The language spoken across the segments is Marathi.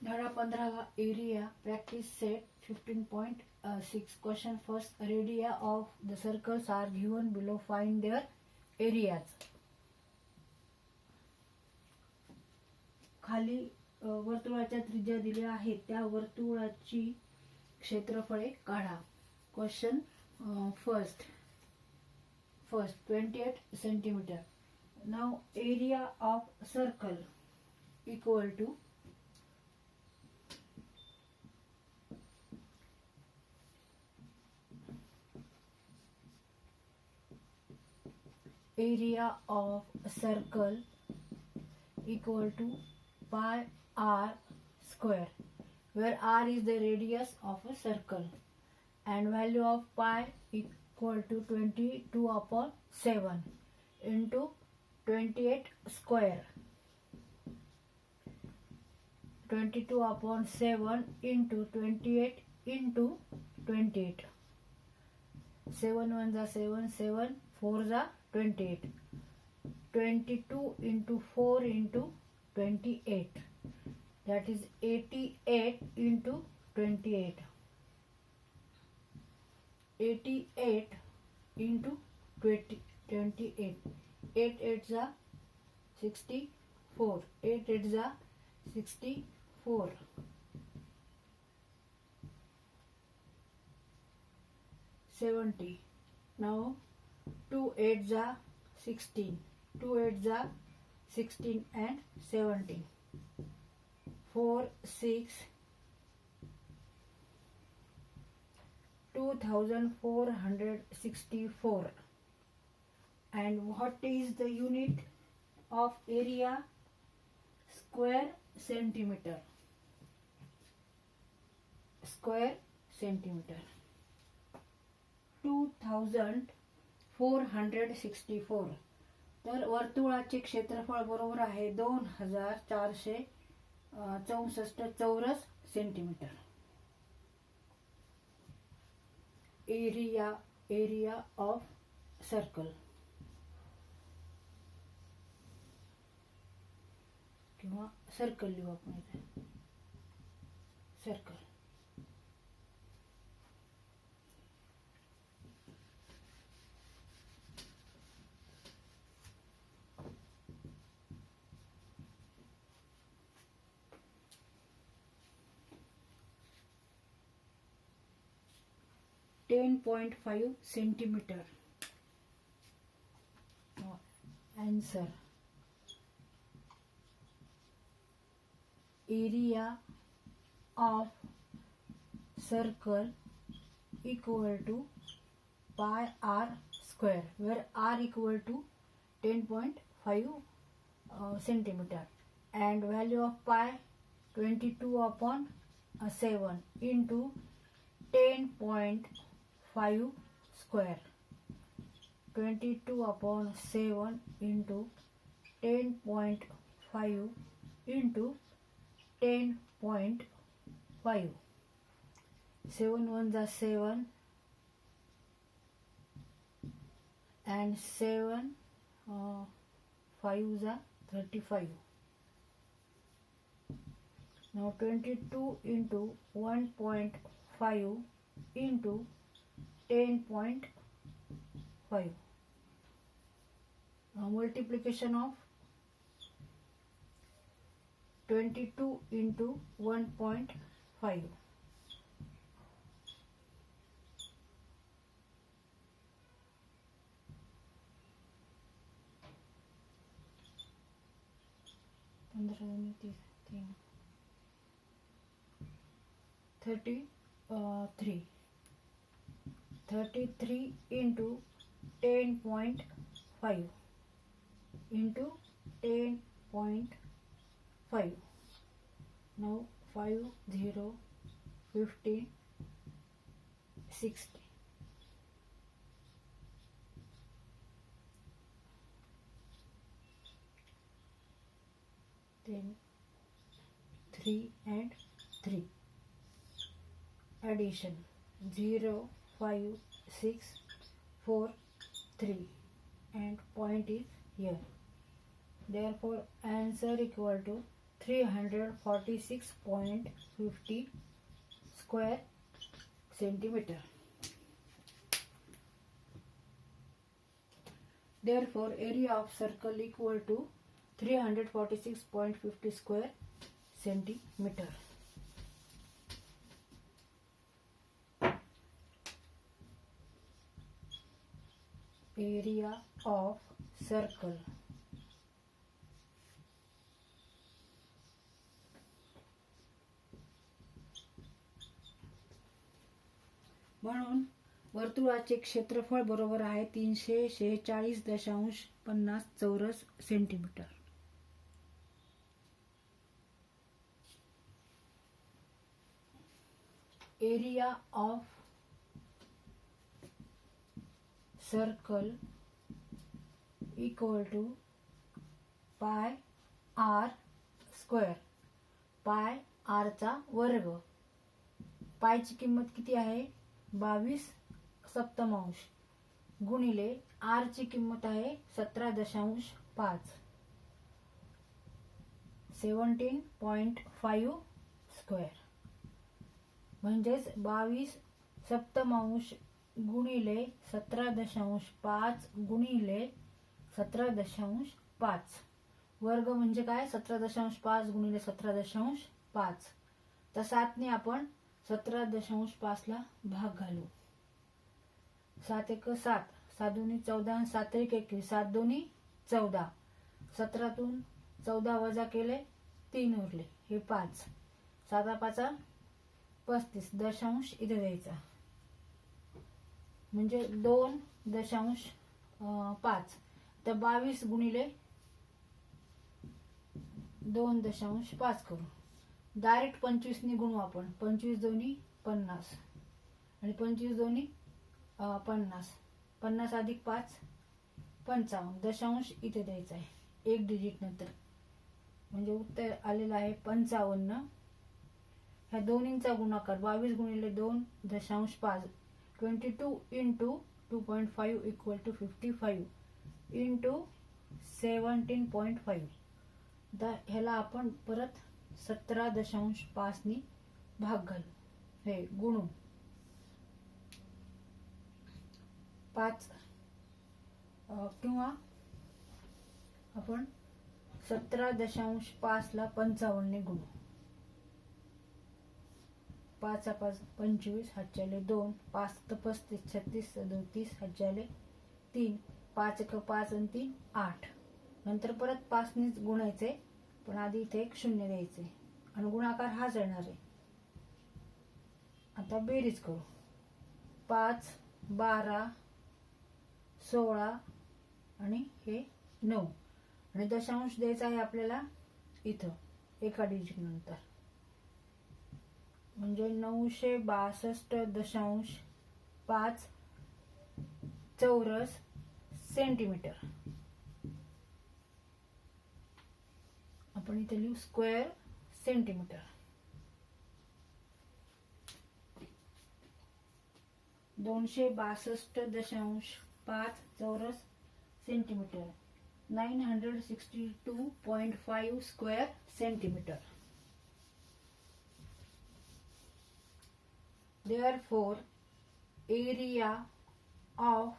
धडा 15 area practice set 15.6 question. First, area of the circles are given below. Find their areas. खाली वर्तुळाच्या त्रिज्या दिल्या आहेत त्या वर्तुळाची क्षेत्रफळे काढा. Question first 28 centimeter. Now area of circle equal to pi r square, where r is the radius of a circle, and value of pi equal to 22/7 into 28 square. 22/7 into 28 into 28. 7 1 are 7, 7 4 are 28. 22 into 4 into 28. That is 88 into 28. 88 into 28. 8 8s are 64. 8 8s are 64. 70. Now 2 8s are 16. 2 8s are 16 and 17. 4 6 2464. And what is the unit of area? Square centimeter. Square centimeter. 2464. तर वर्तुळाचे क्षेत्रफळ बरोबर आहे 2464 चौरस सेंटीमीटर. एरिया ऑफ सर्कल किंवा सर्कल लिहू आपण इथे. Circle 10.5 centimeter. Answer. Area of circle equal to pi r square, where r equal to 10.5 centimeter, and value of pi 22/7 into 10.5 square. 22/7 into 10.5 into 10.5. 7 1s are 7 and 7 5s are 35. Now 22 into 1.5 into 10.5. Now multiplication of 22 into 1.5. $33 into 10.5 into 10.5. Now 5 0 15 60. Then 3 and 3. Addition 0 5 6 4 3, and point is here. Therefore answer equal to 346.50 square centimeter. Therefore, area of circle equal to 346.50 square centimeter. Area of circle म्हणून वर्तुळाचे क्षेत्रफळ बरोबर आहे 346.50 चौरस centimetre. Area of circle equal to pi r square. Pi r चा वर्ग. पायची किंमत किती आहे 22/7 गुणिले आर ची किंमत आहे 17.5 17.5 स्क्वेअर. म्हणजेच 22/7 गुणिले 17.5 गुणिले 17.5 वर्ग म्हणजे काय 17.5 गुणिले 17.5. तर 7 ने आपण 17.5 ला भाग घालू. 7 एक 7, 7 दोन्ही 14, 7 एक 21, 7 दोन्ही 14. 17तून 14 वजा केले 3 उरले, हे 5. 7 5 35 दशांश इथे द्यायचा म्हणजे 2.5. तर 22 गुणिले 2.5 करू. डायरेक्ट 25 ने गुणू आपण. 25 दोन्ही 50 आणि 25 दोन्ही 50. 50 अधिक 5 55. दशांश इथे द्यायचा आहे एक डिजिट नंतर. म्हणजे उत्तर आलेलं आहे 55. ह्या दोन्हींचा गुणाकार 22 गुणिले 2.5 22 इंटू 2.5 इक्वल टू 55 इंटू 17.5. ह्याला आपण परत 17.5 नी भाग घालू. हे गुणू 5 किंवा आपण 17.5 ला 55 ने गुणू. 5 5 25 हातच्याले 2, 5 35 36 37 हातच्याले 3, 5 1 5 आणि 3 8. नंतर परत 5 नेच गुणायचे, पण आधी इथे एक 0 द्यायचे आणि गुणाकार हाच येणार आहे. आता बेरीज करू. 5 12 16 आणि हे 9 आणि दशांश द्यायचा आहे आपल्याला इथं एका डिजिट नंतर. म्हणजे 962.5 चौरस सेंटीमीटर. आपण इथे लिहू स्क्वेअर सेंटीमीटर. 262.5 चौरस centimetre. 962.5 square centimetre. Therefore, area of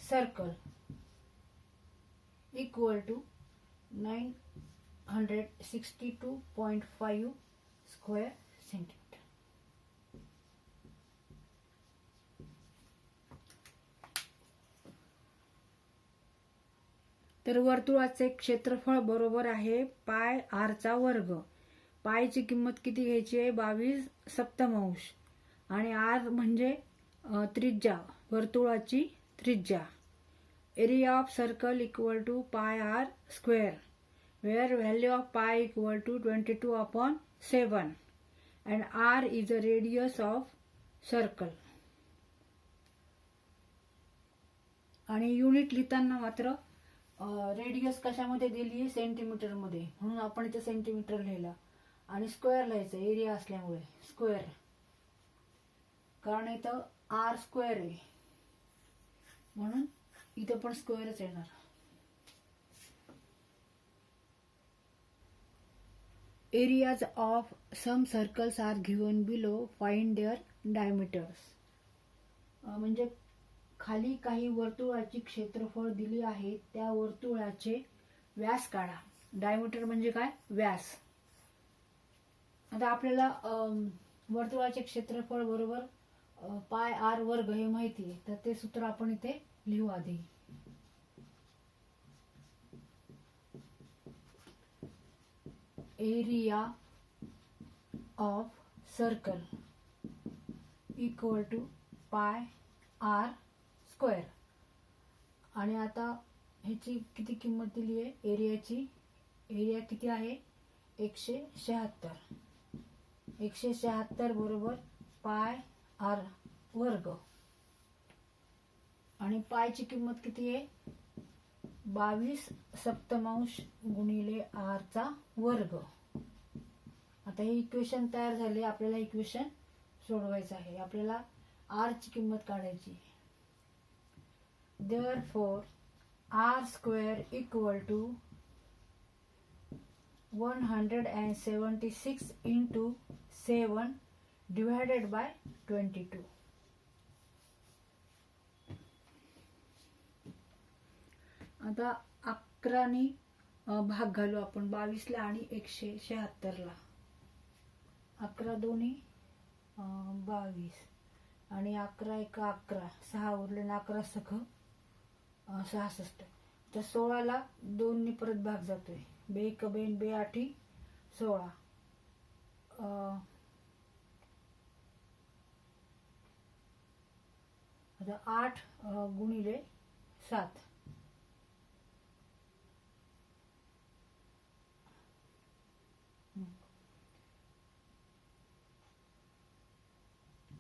circle equal to 962.5 square centimeter. तर वर्तुळाचे क्षेत्रफळ बरोबर आहे पाय आर चा वर्ग. पायची किंमत किती घ्यायची आहे 22/7 आणि आर म्हणजे त्रिज्या, वर्तुळाची त्रिज्या. Area of circle equal to pi r square where value of pi equal to 22/7 and r is a radius of circle. आणि युनिट लिहिताना मात्र रेडियस कशामध्ये दिली सेंटीमीटर मध्ये, म्हणून आपण इथे सेंटीमीटर लिहिला. आणि स्क्वेअर लिहायचं एरिया असल्यामुळे स्क्वेअर, कारण इथं आर स्क्वेअर आहे म्हणून इथं पण स्क्वेअरच येणार. Areas of some circles are given below. Find their diameters. म्हणजे खाली काही वर्तुळाची क्षेत्रफळ दिली आहे, त्या वर्तुळाचे व्यास काढा. डायमीटर म्हणजे काय? व्यास. आता आपल्याला वर्तुळाचे क्षेत्रफळ बरोबर पाय आर वर्ग हे माहिती आहे, तर ते सूत्र आपण इथे लिहू आधी. Area of circle equal to pi r square. आणि आता ह्याची किती किंमत दिली आहे एरियाची? एरिया किती आहे? 176. 176 बरोबर पाय आर वर्ग. आणि पायची किंमत किती आहे? 22 सप्तमांश गुणिले आर चा वर्ग. आता हे इक्वेशन तयार झाले. आपल्याला इक्वेशन सोडवायचं आहे. आपल्याला आर ची किंमत काढायची. Therefore r square equal to 176 into 7 divided by 22. आता 11 नी भाग घालू आपण 22 ला आणि 176 ला. 11 दोन्ही 22 आणि 11 एक 11, 6 उरले ना 11 सख 66. तर 16 ला 2 नी परत भाग जातोय. बे एक बेन बे 8 16. आता 8 गुणिले 7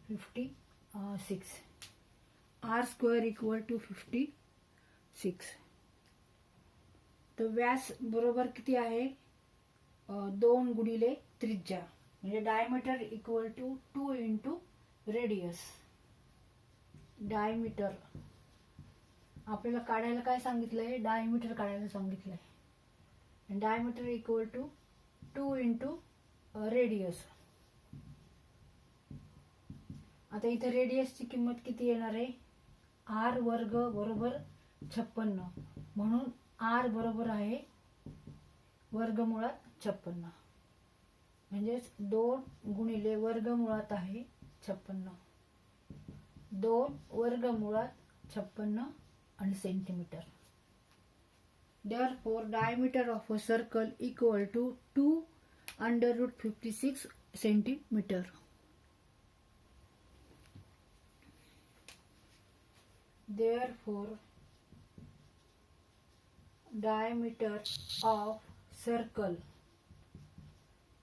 56. r square equal to 56. तर व्यास बरोबर किती आहे? 2 गुणिले त्रिज्या. म्हणजे diameter equal to 2 into radius. Diameter आपल्याला काढायला काय सांगितलंय? डायमीटर काढायला सांगितलंय. Diameter equal to 2 into radius. आता इथे रेडियसची किंमत किती येणार आहे? आर वर्ग बरोबर 56. म्हणून आर बरोबर आहे वर्गमुळात 56. म्हणजेच 2 गुणिले वर्गमुळात आहे 56. 2 वर्गमुळात 56 आणि centimetre. Therefore diameter of a circle equal to 2 under root 56 centimeter. Therefore diameter of circle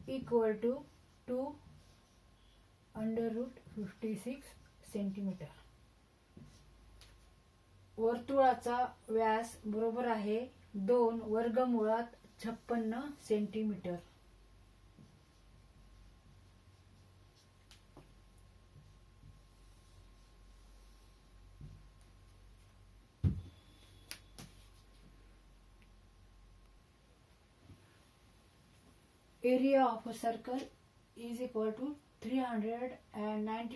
equal to 2 under root 56 centimeter. वर्तुळाचा व्यास बरोबर आहे 2 वर्गमुळात 56 centimetre. Area of a circle is equal to 390